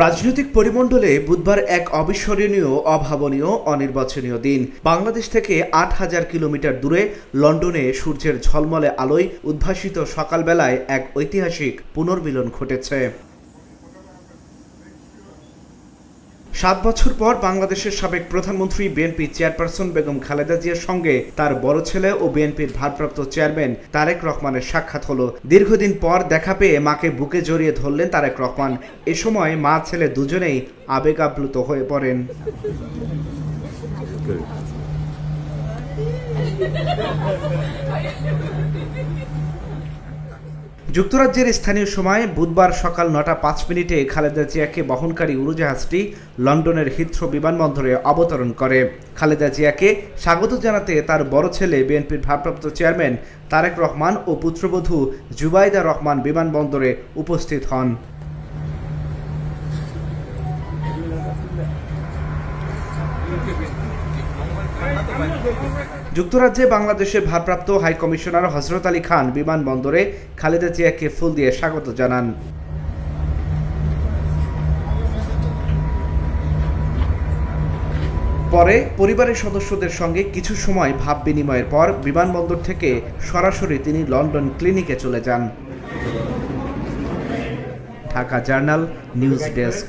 রাজনৈতিক পরিমণ্ডলে বুধবার এক অবিস্মরণীয়, অভাবনীয়, অনির্বাচনীয় দিন। বাংলাদেশ থেকে ৮,০০০ কিলোমিটার দূরে লন্ডনে সূর্যের ঝলমলে আলোয় উদ্ভাসিত সকালবেলায় এক ঐতিহাসিক পুনর্মিলন ঘটেছে। ৭ বছর পর বাংলাদেশের সাবেক প্রধানমন্ত্রী বিএনপি চেয়ারপারসন বেগম খালেদা জিয়ার সঙ্গে তার বড় ছেলে ও বিএনপির ভারপ্রাপ্ত চেয়ারম্যান তারেক রহমানের সাক্ষাৎ হলো। দীর্ঘদিন পর দেখা পেয়ে মাকে বুকে জড়িয়ে ধরলেন তারেক রহমান। এ সময় মা ছেলে দুজনেই আবেগাপ্লুত হয়ে পড়েন। যুক্তরাজ্যের স্থানীয় সময় বুধবার সকাল ৯টা ৫ মিনিটে খালেদা জিয়াকে বহনকারী উড়োজাহাজটি লন্ডনের হিথ্রো বিমানবন্দরে অবতরণ করে। খালেদা জিয়াকে স্বাগত জানাতে তার বড় ছেলে বিএনপির ভারপ্রাপ্ত চেয়ারম্যান তারেক রহমান ও পুত্রবধূ জুবাইদা রহমান বিমানবন্দরে উপস্থিত হন। যুক্তরাজ্যে বাংলাদেশের ভারপ্রাপ্ত হাইকমিশনার হযরত আলী খান বিমানবন্দরে খালেদা জিয়াকে ফুল দিয়ে স্বাগত জানান। পরে পরিবারের সদস্যদের সঙ্গে কিছু সময় ভাব বিনিময়ের পর বিমানবন্দর থেকে সরাসরি তিনি লন্ডন ক্লিনিকে চলে যান। Dhaka journal news desk.